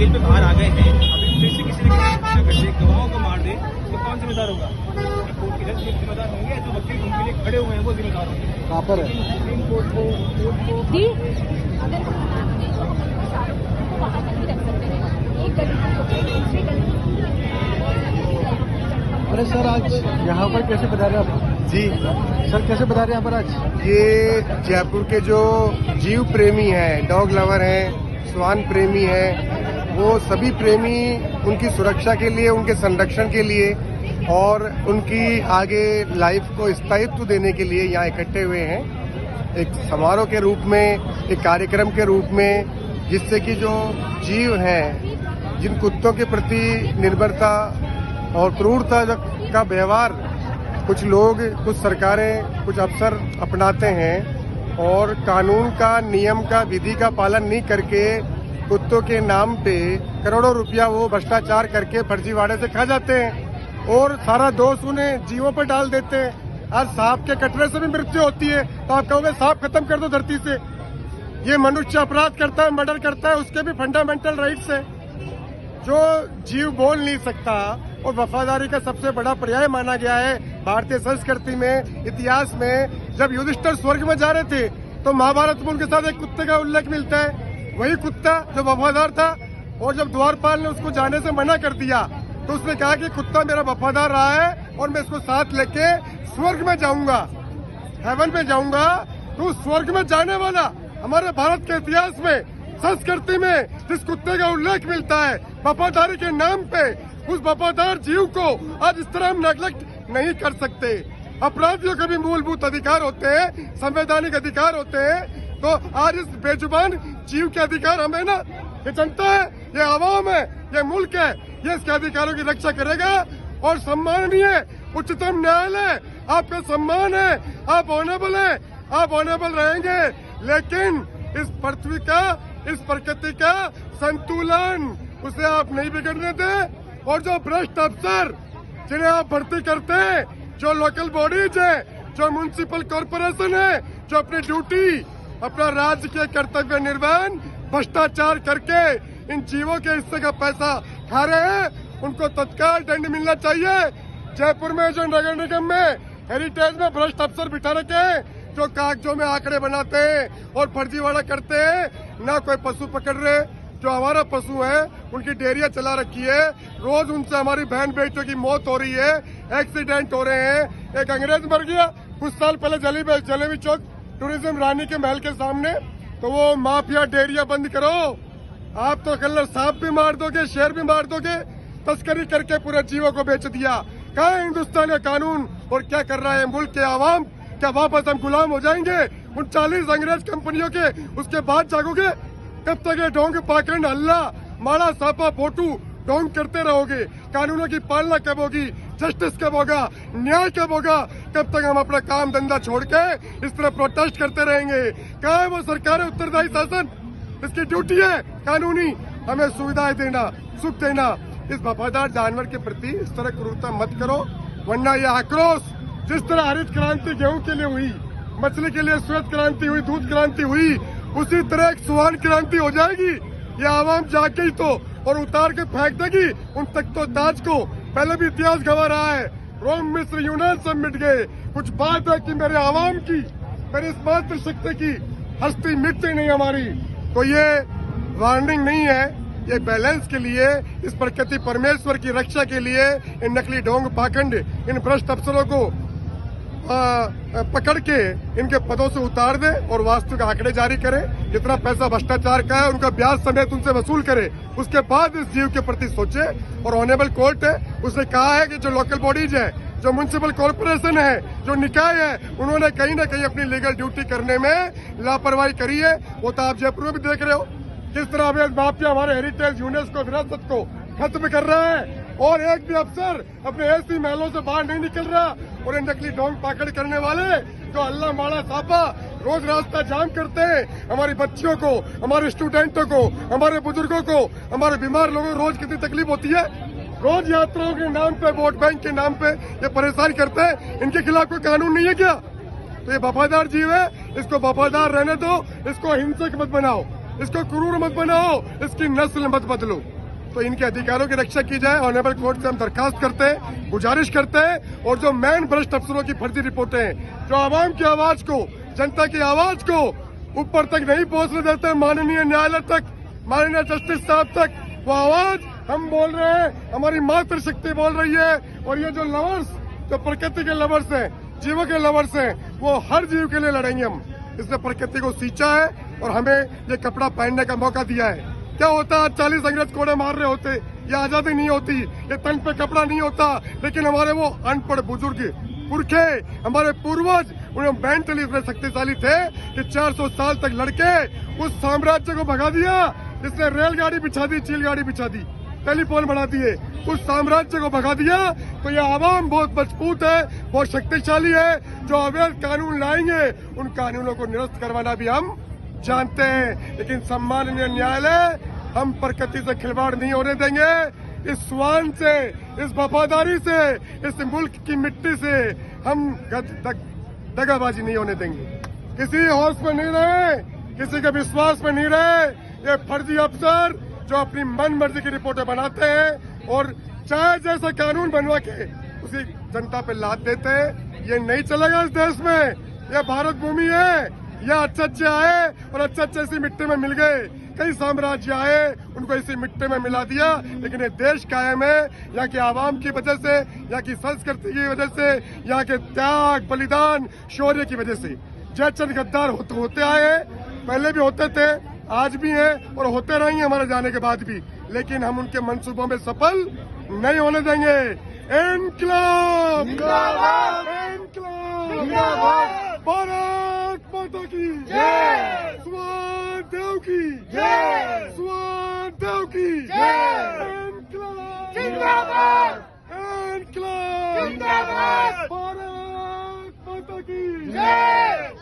Jail पे बाहर आ गए हैं, अभी फिर से किसी ने किसी गवाहों को मार दे तो कौन जिम्मेदार होगा? कोर्ट के जज जिम्मेदार होंगे, जो वकील उनके लिए खड़े हुए हैं वो जिम्मेदार होंगे। कहाँ पर है? सुप्रीम कोर्ट को जी अगर वहाँ तक भी रख सकते हैं, एक गली से दूसरी गली। अरे सर, आज यहाँ पर कैसे बता रहे हैं आप? जी सर, कैसे बता रहे हैं यहाँ पर आज? ये जयपुर के जो जीव प्रेमी हैं, डॉग लवर हैं, श्वान प्रेमी हैं, वो सभी प्रेमी उनकी सुरक्षा के लिए, उनके संरक्षण के लिए और उनकी आगे लाइफ को स्थायित्व देने के लिए यहाँ इकट्ठे हुए हैं, एक समारोह के रूप में, एक कार्यक्रम के रूप में, जिससे कि जो जीव हैं, जिन कुत्तों के प्रति निर्भरता और क्रूरता का व्यवहार कुछ लोग, कुछ सरकारें, कुछ अफसर अपनाते हैं और कानून का, नियम का, विधि का पालन नहीं करके कुत्तों के नाम पे करोड़ों रुपया वो भ्रष्टाचार करके फर्जीवाड़े से खा जाते हैं और सारा दोष उन्हें जीवों पर डाल देते हैं। आज सांप के कटने से भी मृत्यु होती है, तो आप कहोगे सांप खत्म कर दो धरती से। ये मनुष्य अपराध करता है, मर्डर करता है, उसके भी फंडामेंटल राइट्स है। जो जीव बोल नहीं सकता और वफादारी का सबसे बड़ा पर्याय माना गया है भारतीय संस्कृति में, इतिहास में। जब युधिष्ठिर स्वर्ग में जा रहे थे तो महाभारत में उनके साथ एक कुत्ते का उल्लेख मिलता है, वही कुत्ता जो वफादार था। और जब द्वारपाल ने उसको जाने से मना कर दिया तो उसने कहा कि कुत्ता मेरा वफादार रहा है और मैं इसको साथ लेके स्वर्ग में जाऊंगा, हेवन में जाऊंगा। तो स्वर्ग में जाने वाला हमारे भारत के इतिहास में, संस्कृति में जिस कुत्ते का उल्लेख मिलता है वफादारी के नाम पे, उस वफादार जीव को आज इस तरह हम नेग्लेक्ट नहीं कर सकते। अपराधियों के भी मूलभूत अधिकार होते हैं, संवैधानिक अधिकार होते हैं, तो आज इस बेजुबान जीव के अधिकार हमें ना, ये जनता है, ये आवाम है, ये मुल्क है, ये इसके अधिकारों की रक्षा करेगा। और सम्माननीय उच्चतम न्यायालय, आपका सम्मान है, आप ऑनेबल है, आप ऑनेबल रहेंगे, लेकिन इस पृथ्वी का, इस प्रकृति का संतुलन उसे आप नहीं बिगड़ने दें। और जो भ्रष्ट अफसर जिन्हें आप भर्ती करते हैं, जो लोकल बॉडीज है, जो म्युनिसिपल कॉरपोरेशन है, जो अपनी ड्यूटी, अपना राज्य के कर्तव्य निर्वहन भ्रष्टाचार करके इन जीवों के हिस्से का पैसा खा रहे हैं, उनको तत्काल दंड मिलना चाहिए। जयपुर में जो नगर निगम में हेरिटेज में भ्रष्ट अफसर बिठा रखे हैं, जो कागजों में आंकड़े बनाते हैं और फर्जीवाड़ा करते हैं, ना कोई पशु पकड़ रहे। जो हमारा पशु है उनकी डेयरियां चला रखी है, रोज उनसे हमारी बहन बेटियों की मौत हो रही है, एक्सीडेंट हो रहे हैं। एक अंग्रेज मर गया कुछ साल पहले जलेबी चौक टूरिज्म रानी के महल के सामने, तो वो माफिया डेयरियां बंद करो। आप तो कल सांप भी मार दोगे, शेर भी मार दोगे, तस्करी करके पूरे जीवों को बेच दिया। कहाँ है हिंदुस्तान का कानून और क्या कर रहा है मुल्क के आवाम? क्या वापस हम गुलाम हो जाएंगे उन 40 अंग्रेज कंपनियों के? उसके बाद जागोगे? कब तक ये ढोंग पाखंड, हल्ला, माड़ा, सापा, फोटू ढोंग करते रहोगे? कानूनों की पालना कब होगी? जस्टिस कब होगा? न्याय कब होगा? कब तक हम अपना काम धंधा छोड़ के इस तरह प्रोटेस्ट करते रहेंगे? कहाँ है वो सरकार, उत्तरदायी शासन? इसकी ड्यूटी है कानूनी हमें सुविधाएं देना, सुख देना। इस वफादार जानवर के प्रति इस तरह क्रूरता मत करो, वरना यह आक्रोश जिस तरह हरित क्रांति गेहूं के लिए हुई, मछली के लिए श्वेत क्रांति हुई, दूध क्रांति हुई, उसी तरह एक सुहान क्रांति हो जाएगी। ये आवाम जाके ही तो और उतार के फेंक देगी उन तख्तो ताज को। पहले भी इतिहास गवा रहा है, रोम, मिस्र, यूनान सब मिट गए। कुछ बात है कि मेरे आवाम की, मेरी इस मातृशक्ति की हस्ती मिटती नहीं हमारी। तो ये वार्निंग नहीं है, ये बैलेंस के लिए, इस प्रकृति परमेश्वर की रक्षा के लिए इन नकली ढोंग पाखंड, इन भ्रष्ट अफसरों को पकड़ के इनके पदों से उतार दे और वास्तविक आंकड़े जारी करे। जितना पैसा भ्रष्टाचार का है उनका ब्याज समेत उनसे वसूल करे, उसके बाद इस जीव के प्रति सोचे। और ऑनेबल कोर्ट है, उसने कहा है कि जो लोकल बॉडीज है, जो म्युनिसिपल कॉरपोरेशन है, जो निकाय है, उन्होंने कहीं ना कहीं अपनी लीगल ड्यूटी करने में लापरवाही करी है। वो तो आप जयपुर में भी देख रहे हो किस तरह अवैध माफिया हमारे हेरिटेज, यूनेस्को, विरासत को खत्म कर रहा है और एक भी अफसर अपने ऐसी महलों से बाहर नहीं निकल रहा। और इन नकली ढोंग पाकड़ करने वाले जो अल्लाह माड़ा सापा रोज रास्ता जाम करते हैं, हमारी बच्चियों को, हमारे स्टूडेंटों को, हमारे बुजुर्गों को, हमारे बीमार लोगों को रोज कितनी तकलीफ होती है। रोज यात्राओं के नाम पे, वोट बैंक के नाम पे ये परेशान करते हैं। इनके खिलाफ कोई कानून नहीं है क्या? तो ये वफादार जीव है, इसको वफादार रहने दो, इसको हिंसक मत बनाओ। इसको क्रूर मत बनाओ, इसकी नस्ल मत बदलो। तो इनके अधिकारों की रक्षा की जाए। ऑनरेबल कोर्ट से हम दरखास्त करते हैं, गुजारिश करते हैं। और जो मैन भ्रष्ट अफसरों की फर्जी रिपोर्टें हैं, जो आवाम की आवाज को, जनता की आवाज को ऊपर तक नहीं पहुंचने देते, माननीय न्यायालय तक, माननीय जस्टिस साहब तक, वो आवाज हम बोल रहे हैं, हमारी मातृशक्ति बोल रही है। और ये जो लवर्स, जो प्रकृति के लवर्स हैं, जीवों के लवर्स हैं, वो हर जीव के लिए लड़ेंगे हम। इसने प्रकृति को सींचा है और हमें ये कपड़ा पहनने का मौका दिया है। क्या होता है, 40 अंग्रेज कोड़े मार रहे होते, ये आजादी नहीं होती, ये तन पे कपड़ा नहीं होता। लेकिन हमारे वो अनपढ़ बुजुर्ग पुरखे, हमारे पूर्वज, उन्हें मेंटली इतने शक्तिशाली थे कि 400 साल तक लड़के उस साम्राज्य को भगा दिया जिसने रेलगाड़ी बिछा दी, चिलगाड़ी बिछा दी, टेलीफोन बढ़ा दिए, उस साम्राज्य को भगा दिया। तो ये आवाम बहुत मजबूत है, बहुत शक्तिशाली है। जो अवैध कानून लाएंगे, उन कानूनों को निरस्त करवाना भी हम जानते हैं। लेकिन सम्माननीय न्यायालय, हम प्रकृति से खिलवाड़ नहीं होने देंगे। इस स्वान से, इस वफादारी से, इस मुल्क की मिट्टी से हम दगाबाजी नहीं होने देंगे। किसी हौस में नहीं रहे, किसी के विश्वास में नहीं रहे। ये फर्जी अफसर जो अपनी मन मर्जी की रिपोर्टें बनाते हैं और चाहे जैसा कानून बनवा के उसी जनता पे लाद देते हैं, ये नहीं चलेगा इस देश में। ये भारत भूमि है। या अच्छे आए और अच्छे इसी मिट्टी में मिल गए। कई साम्राज्य आए, उनको इसी मिट्टी में मिला दिया। लेकिन ये देश कायम है यहाँ की आवाम की वजह से, यहाँ की संस्कृति की वजह से, यहाँ के त्याग, बलिदान, शौर्य की वजह से। जयचंद गद्दार होते आए, पहले भी होते थे, आज भी हैं और होते रहेंगे हमारे जाने के बाद भी। लेकिन हम उनके मंसूबों में सफल नहीं होने देंगे। इनकलाब जिंदाबाद, इनकलाब जिंदाबाद, भारत माता की जय, स्वान देव की जय, स्वान देव की जय, इनकलाब जिंदाबाद, इनकलाब जिंदाबाद, भारत माता की जय।